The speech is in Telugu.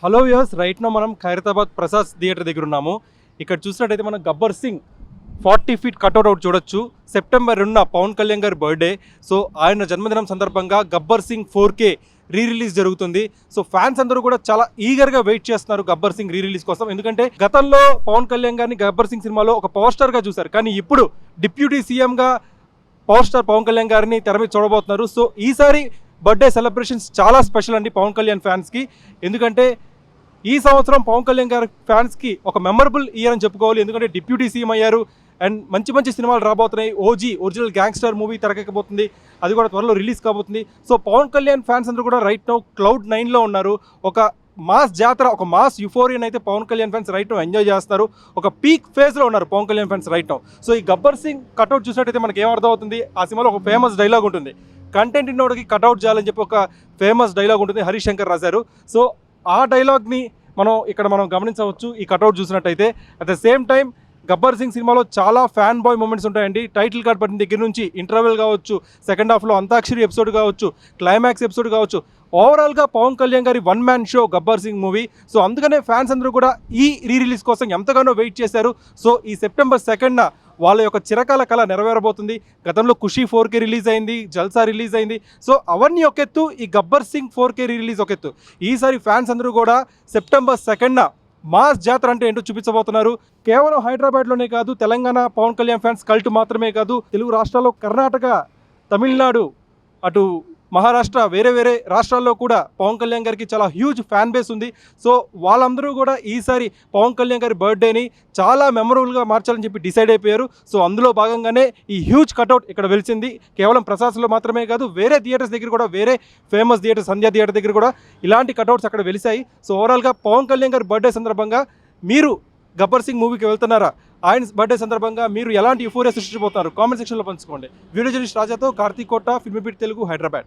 హలో వ్యూవర్స్, రైట్ నో మనం ఖైరతాబాద్ ప్రసాద్ థియేటర్ దగ్గర ఉన్నాము. ఇక్కడ చూసినట్టయితే మనం గబ్బర్ సింగ్ 40 ఫీట్ కట్అవుట్ చూడొచ్చు. సెప్టెంబర్ 2న పవన్ కళ్యాణ్ గారి బర్త్డే. సో ఆయన జన్మదినం సందర్భంగా గబ్బర్ సింగ్ 4K రిలీజ్ జరుగుతుంది. సో ఫ్యాన్స్ అందరూ కూడా చాలా ఈగర్గా వెయిట్ చేస్తున్నారు గబ్బర్ సింగ్ రిలీజ్ కోసం. ఎందుకంటే గతంలో పవన్ కళ్యాణ్ గారిని గబ్బర్ సింగ్ సినిమాలో ఒక పవర్ స్టార్గా చూశారు, కానీ ఇప్పుడు డిప్యూటీ సీఎంగా పవర్ స్టార్ పవన్ కళ్యాణ్ గారిని తెర మీద చూడబోతున్నారు. సో ఈసారి బర్త్డే సెలబ్రేషన్స్ చాలా స్పెషల్ అండి పవన్ కళ్యాణ్ ఫ్యాన్స్కి. ఎందుకంటే ఈ సంవత్సరం పవన్ కళ్యాణ్ గారి ఫ్యాన్స్కి ఒక మెమరబుల్ ఇయర్ అని చెప్పుకోవాలి. ఎందుకంటే డిప్యూటీ సీఎం అయ్యారు అండ్ మంచి మంచి సినిమాలు రాబోతున్నాయి. ఓజీ ఒరిజినల్ గ్యాంగ్స్టర్ మూవీ తెరకెక్కబోతుంది, అది కూడా త్వరలో రిలీజ్ కాబోతుంది. సో పవన్ కళ్యాణ్ ఫ్యాన్స్ అందరూ కూడా రైట్ నౌ క్లౌడ్ 9లో ఉన్నారు. ఒక మాస్ జాతర, ఒక మాస్ యుఫోరియాని అయితే Pawan Kalyan fans right now enjoy చేస్తారు. ఒక పీక్ ఫేజ్లో ఉన్నారు Pawan Kalyan fans right now. So ఈ గబ్బర్ సింగ్ కట్అవుట్ చూసినట్టయితే మనకి ఏమర్థం అవుతుంది, ఆ సినిమాలో ఒక ఫేమస్ డైలాగ్ ఉంటుంది, కంటెంట్ ఇన్నోడికి కట్అవుట్ చేయాలని చెప్పి ఒక ఫేమస్ డైలాగ్ ఉంటుంది, హరీష్ శంకర్ రాశారు. సో ఆ డైలాగ్ని మనం గమనించవచ్చు ఈ కట్అవుట్ చూసినట్టయితే. At the same time Gabbar Singh సినిమాలో చాలా ఫ్యాన్ బాయ్ మూమెంట్స్ ఉంటాయండి. టైటిల్ కార్డ్ పట్టిన దగ్గర నుంచి ఇంటర్వెల్ కావచ్చు, సెకండ్ హాఫ్లో అంతాక్షరి ఎపిసోడ్ కావచ్చు, క్లైమాక్స్ ఎపిసోడ్ కావచ్చు, ఓవరాల్గా పవన్ కళ్యాణ్ గారి one man show Gabbar Singh movie. So అందుకనే ఫ్యాన్స్ అందరూ కూడా ఈ రిలీజ్ కోసం ఎంతగానో వెయిట్ చేశారు. సో ఈ సెప్టెంబర్ 2న వాళ్ళ యొక్క చిరకాల కళ నెరవేరబోతుంది. గతంలో ఖుషీ 4K రిలీజ్ అయింది, జల్సా రిలీజ్ అయింది. సో అవన్నీ ఒక ఎత్తు, ఈ గబ్బర్ సింగ్ 4K రిలీజ్ ఒక ఎత్తు. ఈసారి ఫ్యాన్స్ అందరూ కూడా సెప్టెంబర్ 2న మాస్ జాతర అంటే ఏంటో చూపించబోతున్నారు. కేవలం హైదరాబాద్లోనే కాదు, తెలంగాణ పవన్ కళ్యాణ్ ఫ్యాన్స్ కల్ట్ మాత్రమే కాదు, తెలుగు రాష్ట్రాల్లో కర్ణాటక, తమిళనాడు, అటు మహారాష్ట్ర, వేరే రాష్ట్రాల్లో కూడా పవన్ కళ్యాణ్ గారికి చాలా హ్యూజ్ ఫ్యాన్ బేస్ ఉంది. సో వాళ్ళందరూ కూడా ఈసారి పవన్ కళ్యాణ్ గారి బర్త్డేని చాలా మెమరబుల్గా మార్చాలని చెప్పి డిసైడ్ అయిపోయారు. సో అందులో భాగంగానే ఈ హ్యూజ్ కట్అవుట్ ఇక్కడ వెలిసింది. కేవలం ప్రసాద్లో మాత్రమే కాదు, వేరే థియేటర్స్ దగ్గర కూడా, వేరే ఫేమస్ థియేటర్ సంధ్యా థియేటర్ దగ్గర కూడా ఇలాంటి కట్అవుట్స్ అక్కడ వెలిసాయి. సో ఓవరాల్గా పవన్ కళ్యాణ్ గారి బర్త్డే సందర్భంగా మీరు గబ్బర్ సింగ్ మూవీకి వెళ్తున్నారా? ఆయన బర్త్డే సందర్భంగా మీరు ఎలాంటి యుఫోరియా సృష్టించబోతున్నారు? కామెంట్ సెక్షన్లో పంచుకోండి. వీడియో జర్నలిస్ట్ రాజాతో కార్తీక్ కోట, ఫిల్మీ బీట్ తెలుగు, హైదరాబాద్.